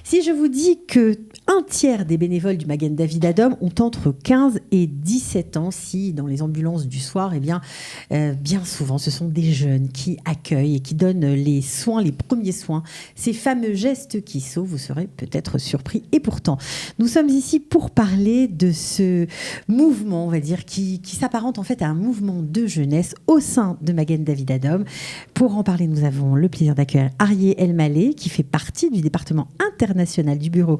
Si je vous dis que un tiers des bénévoles du Magen David Adom ont entre 15 et 17 ans, si dans les ambulances du soir, bien souvent, ce sont des jeunes qui accueillent et qui donnent les soins, les premiers soins, ces fameux gestes qui sauvent. Vous serez peut-être surpris. Et pourtant, nous sommes ici pour parler de ce mouvement, on va dire, qui s'apparente en fait à un mouvement de jeunesse au sein de Magen David Adom. Pour en parler, nous avons le plaisir d'accueillir Arié Elmaleh, qui fait partie du département international du bureau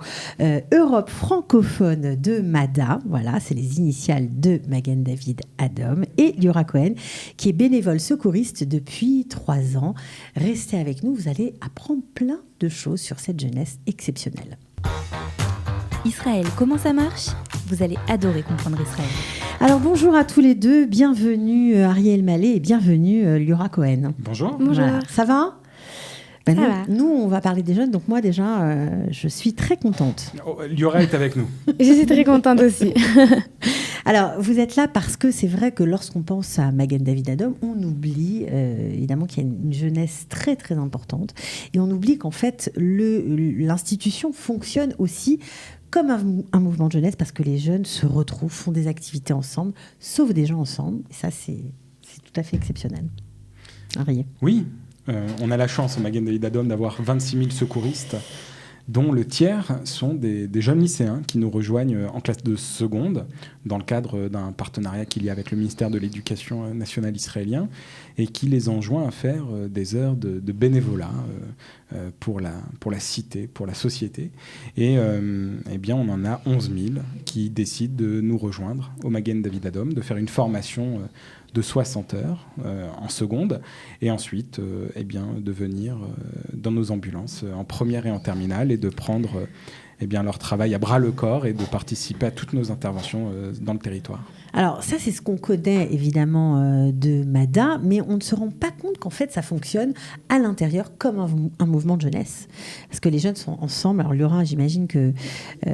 Europe francophone de MADA. Voilà, c'est les initiales de Magen David Adom. Et Liora Cohen, qui est bénévole secouriste depuis 3 ans. Restez avec nous, vous allez apprendre plein de choses sur cette jeunesse exceptionnelle. Israël, comment ça marche ? Vous allez adorer comprendre Israël. Alors bonjour à tous les deux, bienvenue Arié Elmaleh et bienvenue Liora Cohen. Bonjour. Voilà. Ça va ? Nous, on va parler des jeunes, donc moi déjà, je suis très contente. Liora est avec nous. Je suis très contente aussi. Alors, vous êtes là parce que c'est vrai que lorsqu'on pense à Magen David Adom, on oublie évidemment qu'il y a une jeunesse très très importante et on oublie qu'en fait, l'institution fonctionne aussi comme un mouvement de jeunesse parce que les jeunes se retrouvent, font des activités ensemble, sauvent des gens ensemble. Et ça, c'est tout à fait exceptionnel. Arié. Oui. On a la chance au Magen David Adom d'avoir 26 000 secouristes, dont le tiers sont des jeunes lycéens qui nous rejoignent en classe de seconde dans le cadre d'un partenariat qu'il y a avec le ministère de l'Éducation nationale israélien et qui les enjoint à faire des heures de bénévolat pour la cité, pour la société. Et bien, on en a 11 000 qui décident de nous rejoindre au Magen David Adom, de faire une formation de 60 heures en seconde, et ensuite de venir dans nos ambulances en première et en terminale et de prendre leur travail à bras-le-corps et de participer à toutes nos interventions dans le territoire. Alors ça, c'est ce qu'on connaît évidemment de MADA, mais on ne se rend pas compte qu'en fait, ça fonctionne à l'intérieur comme un mouvement de jeunesse. Parce que les jeunes sont ensemble. Alors Liora, j'imagine que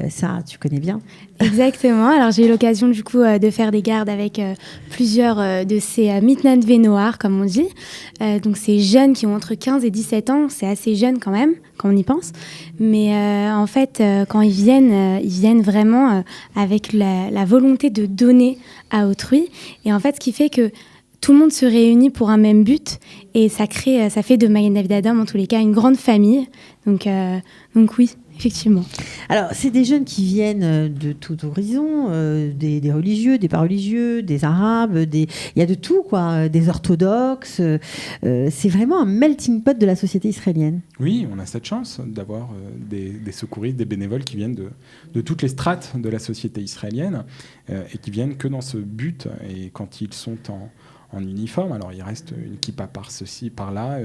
ça, tu connais bien. Exactement. Alors j'ai eu l'occasion du coup de faire des gardes avec plusieurs de ces Mitnan Vénoir, comme on dit. Donc ces jeunes qui ont entre 15 et 17 ans, c'est assez jeune quand même, quand on y pense. Mais en fait, quand ils viennent vraiment avec la volonté de donner à autrui. Et en fait, ce qui fait que tout le monde se réunit pour un même but et ça fait de Magen David Adom, en tous les cas, une grande famille. Donc oui, effectivement. Alors, c'est des jeunes qui viennent de tout horizon, des religieux, des pas religieux, des arabes, il y a de tout, quoi, des orthodoxes. C'est vraiment un melting pot de la société israélienne. Oui, on a cette chance d'avoir des secouristes, des bénévoles qui viennent de toutes les strates de la société israélienne et qui viennent que dans ce but. Et quand ils sont en uniforme, alors il reste une kippa par ceci, par là,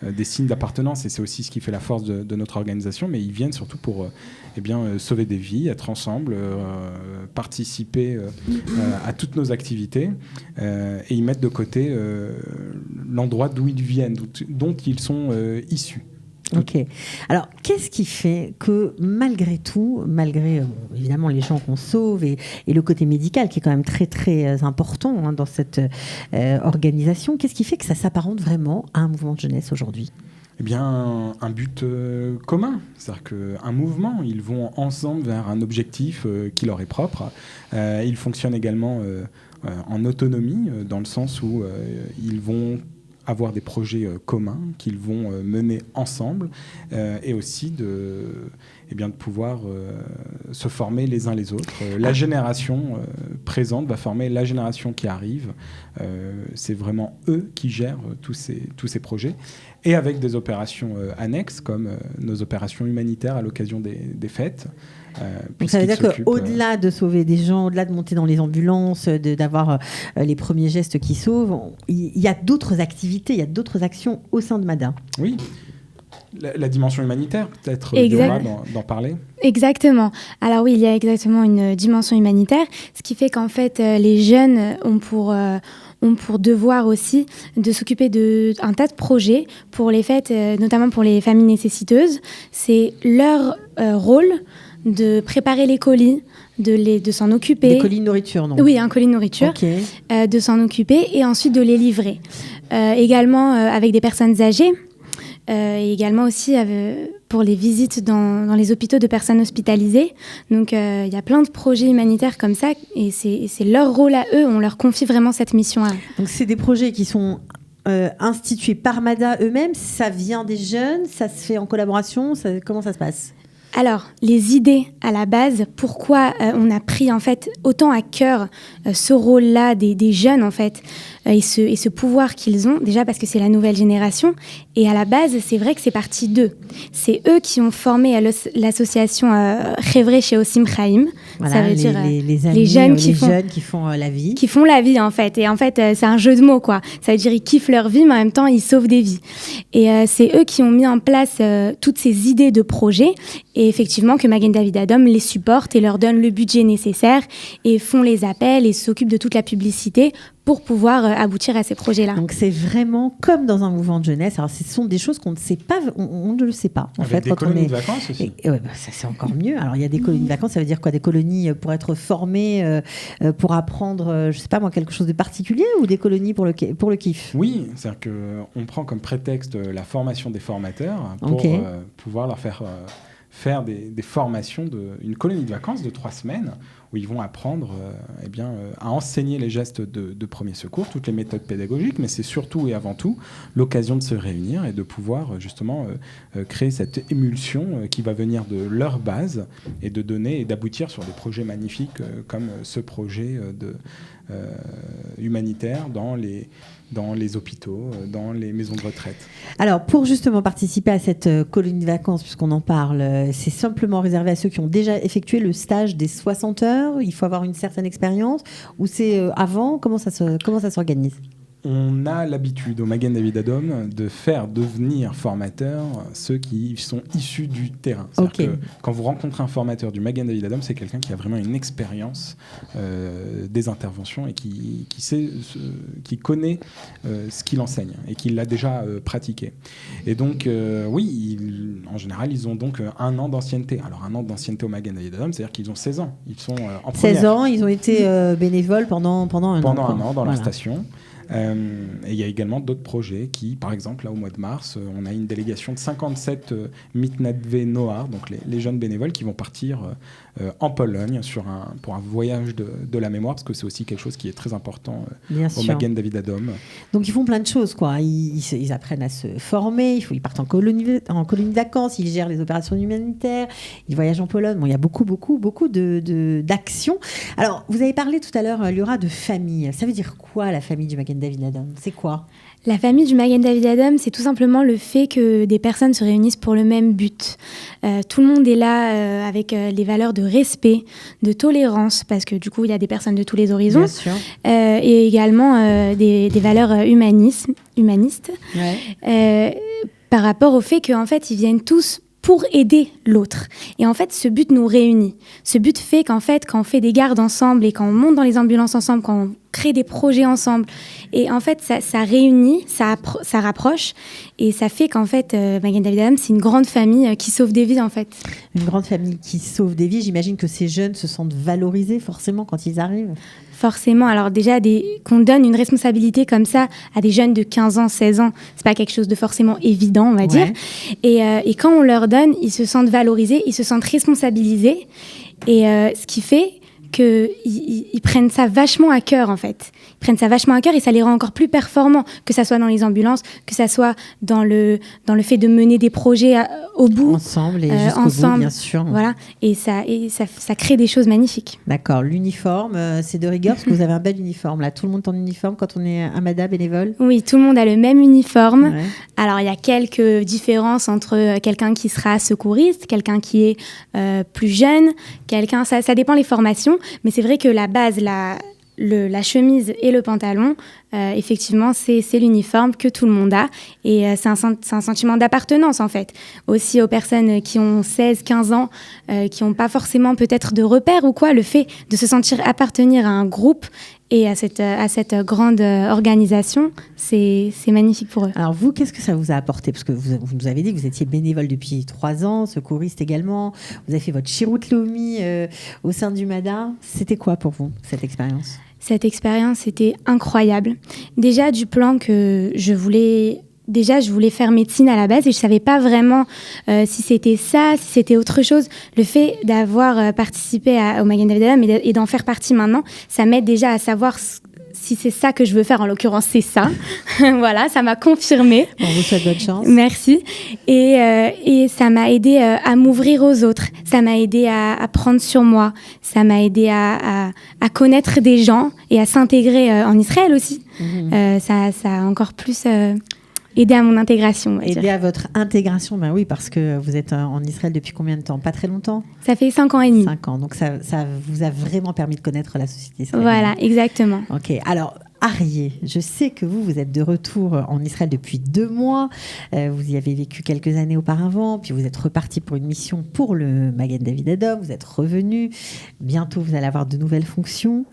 des signes d'appartenance, et c'est aussi ce qui fait la force de notre organisation, mais ils viennent surtout pour sauver des vies, être ensemble, participer à toutes nos activités, et ils mettent de côté l'endroit d'où ils viennent, dont ils sont issus. Ok. Alors, qu'est-ce qui fait que malgré tout, malgré évidemment les gens qu'on sauve et le côté médical qui est quand même très très important dans cette organisation, qu'est-ce qui fait que ça s'apparente vraiment à un mouvement de jeunesse aujourd'hui ? Eh bien, un but commun. C'est-à-dire qu'un mouvement, ils vont ensemble vers un objectif qui leur est propre. Ils fonctionnent également en autonomie, dans le sens où ils vont avoir des projets communs qu'ils vont mener ensemble et aussi de pouvoir se former les uns les autres. La génération présente va former la génération qui arrive. C'est vraiment eux qui gèrent tous ces projets, et avec des opérations annexes comme nos opérations humanitaires à l'occasion des fêtes. Donc ça veut dire qu'au-delà de sauver des gens, au-delà de monter dans les ambulances, d'avoir les premiers gestes qui sauvent, il y a d'autres activités, il y a d'autres actions au sein de MADA. Oui. La dimension humanitaire, peut-être, d'en parler. Exactement. Alors oui, il y a exactement une dimension humanitaire, ce qui fait qu'en fait, les jeunes ont pour devoir aussi de s'occuper d'un tas de projets pour les fêtes, notamment pour les familles nécessiteuses. C'est leur rôle de préparer les colis, de s'en occuper. Des colis de nourriture, non ? Oui, un colis de nourriture, okay. De s'en occuper et ensuite de les livrer. Également avec des personnes âgées. et également aussi pour les visites dans les hôpitaux de personnes hospitalisées. Donc il y a plein de projets humanitaires comme ça et c'est leur rôle à eux, on leur confie vraiment cette mission à eux. Donc c'est des projets qui sont institués par MADA eux-mêmes, ça vient des jeunes, ça se fait en collaboration, comment ça se passe ? Alors, les idées à la base, pourquoi on a pris en fait autant à cœur ce rôle-là des jeunes en fait et ce pouvoir qu'ils ont, déjà parce que c'est la nouvelle génération et à la base c'est vrai que c'est parti d'eux. C'est eux qui ont formé l'association Chevre chez Osim Chaim. Voilà, ça veut dire les jeunes qui font la vie. Qui font la vie en fait. Et en fait c'est un jeu de mots quoi. Ça veut dire ils kiffent leur vie mais en même temps ils sauvent des vies. Et c'est eux qui ont mis en place toutes ces idées de projets. Et effectivement, que Magen David Adom les supporte et leur donne le budget nécessaire et font les appels et s'occupent de toute la publicité pour pouvoir aboutir à ces projets-là. Donc c'est vraiment comme dans un mouvement de jeunesse. Alors ce sont des choses qu'on ne sait pas, on ne le sait pas. En Avec fait, des quand colonies on est... de vacances aussi. Et ouais, ça c'est encore mieux. Alors il y a des colonies de vacances, ça veut dire quoi ? Des colonies pour être formés, pour apprendre, je sais pas moi, quelque chose de particulier ou des colonies pour le kiff ? Oui, c'est-à-dire qu'on prend comme prétexte la formation des formateurs pour pouvoir leur faire des formations, une colonie de vacances de 3 semaines où ils vont apprendre à enseigner les gestes de premier secours, toutes les méthodes pédagogiques, mais c'est surtout et avant tout l'occasion de se réunir et de pouvoir justement créer cette émulsion qui va venir de leur base et de donner et d'aboutir sur des projets magnifiques comme ce projet humanitaire dans les hôpitaux, dans les maisons de retraite. Alors, pour justement participer à cette colonie de vacances, puisqu'on en parle, c'est simplement réservé à ceux qui ont déjà effectué le stage des 60 heures. Il faut avoir une certaine expérience. Ou c'est avant ? Comment ça s'organise ? On a l'habitude au Magen David Adom de faire devenir formateurs ceux qui sont issus du terrain. C'est-à-dire que quand vous rencontrez un formateur du Magen David Adom, c'est quelqu'un qui a vraiment une expérience des interventions et qui connaît ce qu'il enseigne et qui l'a déjà pratiqué. Et donc, en général, ils ont donc 1 an d'ancienneté. Alors, 1 an d'ancienneté au Magen David Adom, c'est-à-dire qu'ils ont 16 ans. Ils sont en première. 16 ans, ils ont été bénévoles pendant un an. Pendant un an dans leur station. Et il y a également d'autres projets qui, par exemple, là au mois de mars, on a une délégation de 57 Mitnadve Noar, donc les jeunes bénévoles qui vont partir en Pologne pour un voyage de la mémoire, parce que c'est aussi quelque chose qui est très important au Magen David Adom. Donc ils font plein de choses, quoi. Ils apprennent à se former, ils partent en colonie de vacances, ils gèrent les opérations humanitaires, ils voyagent en Pologne. Bon, il y a beaucoup d'actions. Alors, vous avez parlé tout à l'heure, Liora, de famille. Ça veut dire quoi, la famille du Magen David Adom ? C'est quoi ? La famille du Magen David Adom, c'est tout simplement le fait que des personnes se réunissent pour le même but. Tout le monde est là avec les valeurs de respect, de tolérance, parce que du coup, il y a des personnes de tous les horizons. Bien sûr. Et également des valeurs humanistes. Ouais. Par rapport au fait qu'en fait, ils viennent tous pour aider l'autre. Et en fait, ce but nous réunit. Ce but fait qu'en fait, quand on fait des gardes ensemble et quand on monte dans les ambulances ensemble, quand on crée des projets ensemble, et en fait, ça réunit, ça rapproche, et ça fait qu'en fait, Magen David Adom, c'est une grande famille qui sauve des vies, en fait. Une grande famille qui sauve des vies. J'imagine que ces jeunes se sentent valorisés, forcément, quand ils arrivent. Forcément. Alors déjà, qu'on donne une responsabilité comme ça à des jeunes de 15 ans, 16 ans, c'est pas quelque chose de forcément évident, on va dire. Et quand on leur donne, ils se sentent valorisés, ils se sentent responsabilisés. Et ce qui fait qu'ils prennent ça vachement à cœur, en fait. Ils prennent ça vachement à cœur et ça les rend encore plus performants, que ça soit dans les ambulances, que ça soit dans le fait de mener des projets au bout. Ensemble et jusqu'au bout, bien sûr. Voilà. Et ça crée des choses magnifiques. D'accord. L'uniforme, c'est de rigueur parce que vous avez un bel uniforme. Là, tout le monde est en uniforme quand on est un MADA bénévole ? Oui, tout le monde a le même uniforme. Ouais. Alors, il y a quelques différences entre quelqu'un qui sera secouriste, quelqu'un qui est plus jeune, ça dépend les formations. Mais c'est vrai que la base, la chemise et le pantalon, effectivement, c'est l'uniforme que tout le monde a. Et c'est un sentiment d'appartenance, en fait. Aussi aux personnes qui ont 16, 15 ans, qui n'ont pas forcément peut-être de repères ou quoi, le fait de se sentir appartenir à un groupe et à cette grande organisation, c'est magnifique pour eux. Alors vous, qu'est-ce que ça vous a apporté ? Parce que vous nous avez dit que vous étiez bénévole depuis 3 ans, secouriste également. Vous avez fait votre Shirut Leumi au sein du MADA. C'était quoi pour vous, cette expérience ? Cette expérience était incroyable. Déjà, du plan que je voulais déjà, je voulais faire médecine à la base et je ne savais pas vraiment si c'était ça, si c'était autre chose. Le fait d'avoir participé au Magen David Adom et d'en faire partie maintenant, ça m'aide déjà à savoir si c'est ça que je veux faire. En l'occurrence, c'est ça. Voilà, ça m'a confirmé. On vous souhaite bonne chance. Merci. Et ça m'a aidé à m'ouvrir aux autres. Ça m'a aidé à prendre sur moi. Ça m'a aidé à connaître des gens et à s'intégrer en Israël aussi. Ça a encore plus aidé à mon intégration. Aider à votre intégration, ben oui, parce que vous êtes en Israël depuis combien de temps? Pas très longtemps? Ça fait 5 ans et demi. 5 ans, donc ça vous a vraiment permis de connaître la société israélienne. Voilà, exactement. Ok, alors Arié, je sais que vous êtes de retour en Israël depuis 2 mois. Vous y avez vécu quelques années auparavant, puis vous êtes reparti pour une mission pour le Magen David Adom. Vous êtes revenu. Bientôt, vous allez avoir de nouvelles fonctions.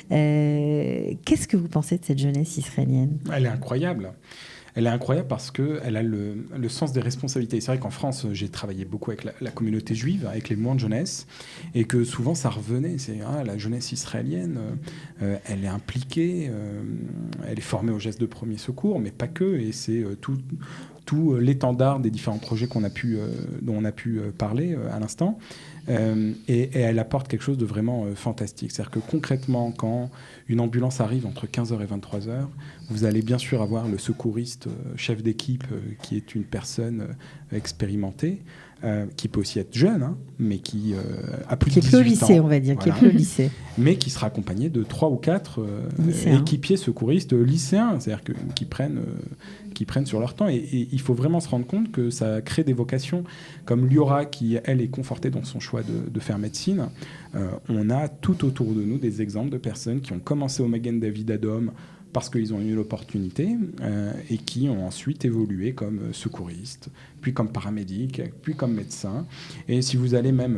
Qu'est-ce que vous pensez de cette jeunesse israélienne? Elle est incroyable. Elle est incroyable parce qu'elle a le sens des responsabilités. C'est vrai qu'en France, j'ai travaillé beaucoup avec la communauté juive, avec les mouvements de jeunesse, et que souvent ça revenait. C'est la jeunesse israélienne, elle est impliquée, elle est formée aux gestes de premier secours, mais pas que. Et c'est tout l'étendard des différents projets dont on a pu parler à l'instant. Et elle apporte quelque chose de vraiment fantastique. C'est-à-dire que concrètement, quand une ambulance arrive entre 15h et 23h, vous allez bien sûr avoir le secouriste, chef d'équipe, qui est une personne expérimentée, qui peut aussi être jeune, mais qui a plus de 18 ans. Qui est plus au lycée, on va dire, qui est plus au lycée. Mais qui sera accompagné de 3 ou 4 équipiers secouristes lycéens, c'est-à-dire qui prennent sur leur temps. Et il faut vraiment se rendre compte que ça crée des vocations. Comme Liora, qui, elle, est confortée dans son choix de faire médecine, on a tout autour de nous des exemples de personnes qui ont commencé au Magen David Adom parce qu'ils ont eu l'opportunité et qui ont ensuite évolué comme secouristes, puis comme paramédics, puis comme médecins. Et si vous allez même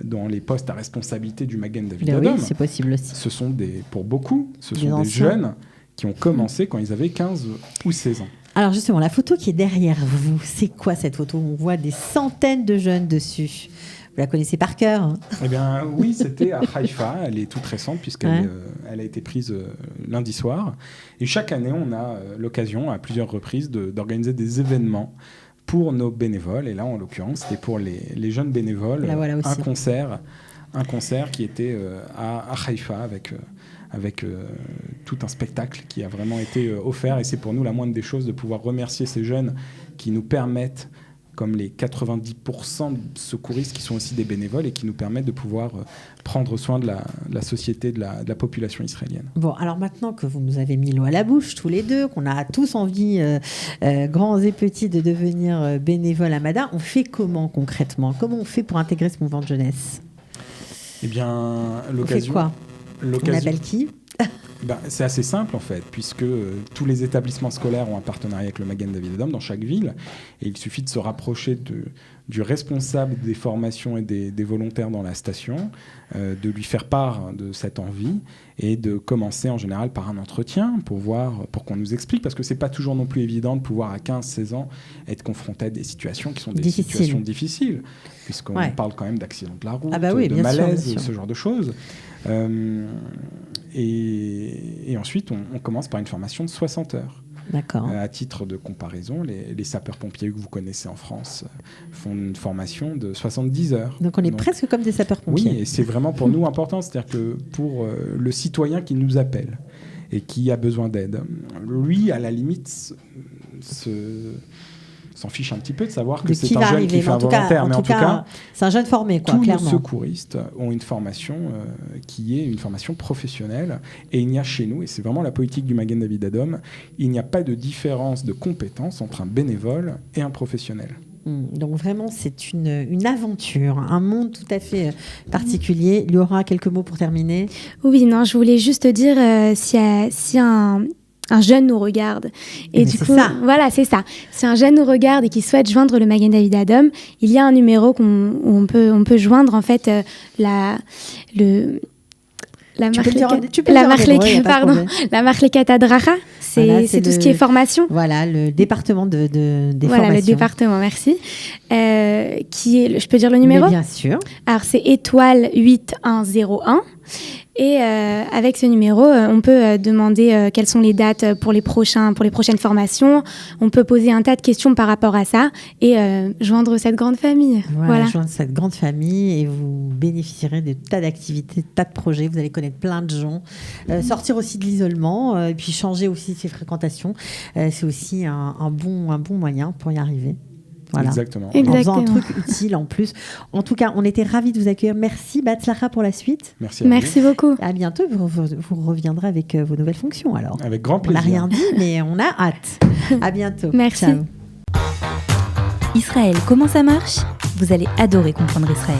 dans les postes à responsabilité du Magen David Adom, oui, c'est possible aussi. Ce sont pour beaucoup, ce sont des jeunes qui ont commencé quand ils avaient 15 ou 16 ans. Alors justement, la photo qui est derrière vous, c'est quoi cette photo? On voit des centaines de jeunes dessus. Vous la connaissez par cœur? Eh bien, oui, c'était à Haïfa. Elle est toute récente puisqu'elle elle a été prise lundi soir. Et chaque année, on a l'occasion, à plusieurs reprises, d'organiser des événements pour nos bénévoles. Et là, en l'occurrence, c'était pour les jeunes bénévoles. Là, voilà, un concert qui était à Haïfa avec tout un spectacle qui a vraiment été offert. Et c'est pour nous la moindre des choses de pouvoir remercier ces jeunes qui nous permettent, comme les 90% de secouristes qui sont aussi des bénévoles et qui nous permettent de pouvoir prendre soin de la société, de la population israélienne. Bon, alors maintenant que vous nous avez mis l'eau à la bouche, tous les deux, qu'on a tous envie, grands et petits, de devenir bénévoles à Mada, on fait comment concrètement? Comment on fait pour intégrer ce mouvement de jeunesse? Eh bien, l'occasion... On fait quoi? On appelle qui? C'est assez simple en fait, puisque tous les établissements scolaires ont un partenariat avec le Magen David Adom dans chaque ville, et il suffit de se rapprocher du responsable des formations et des volontaires dans la station, de lui faire part de cette envie et de commencer en général par un entretien pour qu'on nous explique, parce que c'est pas toujours non plus évident de pouvoir à 15-16 ans être confronté à des situations qui sont des situations difficiles, puisqu'on parle quand même d'accidents de la route, de malaise, ce genre de choses. Et ensuite, on commence par une formation de 60 heures. D'accord. À titre de comparaison, les sapeurs-pompiers que vous connaissez en France font une formation de 70 heures. Donc on est presque comme des sapeurs-pompiers. Oui, et c'est vraiment pour nous important. C'est-à-dire que pour le citoyen qui nous appelle et qui a besoin d'aide, lui, à la limite, s'en fiche un petit peu de savoir que c'est un jeune qui fait un volontaire. Mais en tout cas, c'est un jeune formé, tous clairement. les secouristes ont une formation qui est une formation professionnelle. Et il n'y a chez nous, et c'est vraiment la politique du Magen David Adom, il n'y a pas de différence de compétences entre un bénévole et un professionnel. Donc vraiment, c'est une aventure, un monde tout à fait particulier. Liora, quelques mots pour terminer? Oui, non, je voulais juste dire si un jeune nous regarde. Et du coup, voilà, c'est ça. Si un jeune nous regarde et qui souhaite joindre le Magen David Adom, il y a un numéro où on peut joindre en fait la Marlekat Adracha, c'est tout ce qui est formation. Voilà, le département des formations. Voilà, le département, merci. Qui est, je peux dire le numéro? Mais bien sûr. Alors, c'est étoile 8101 Et avec ce numéro, on peut demander quelles sont les dates pour les prochaines formations. On peut poser un tas de questions par rapport à ça et joindre cette grande famille. Voilà, joindre cette grande famille et vous bénéficierez de tas d'activités, de tas de projets. Vous allez connaître plein de gens. Sortir aussi de l'isolement et puis changer aussi ses fréquentations. C'est aussi un bon moyen pour y arriver. Voilà. Exactement. En faisant un truc utile en plus. En tout cas, on était ravis de vous accueillir. Merci Batzlacha pour la suite. Merci beaucoup. À bientôt. Vous reviendrez avec vos nouvelles fonctions alors. Avec grand plaisir. On n'a rien dit, mais on a hâte. À bientôt. Merci. Ciao. Israël, comment ça marche ? Vous allez adorer comprendre Israël.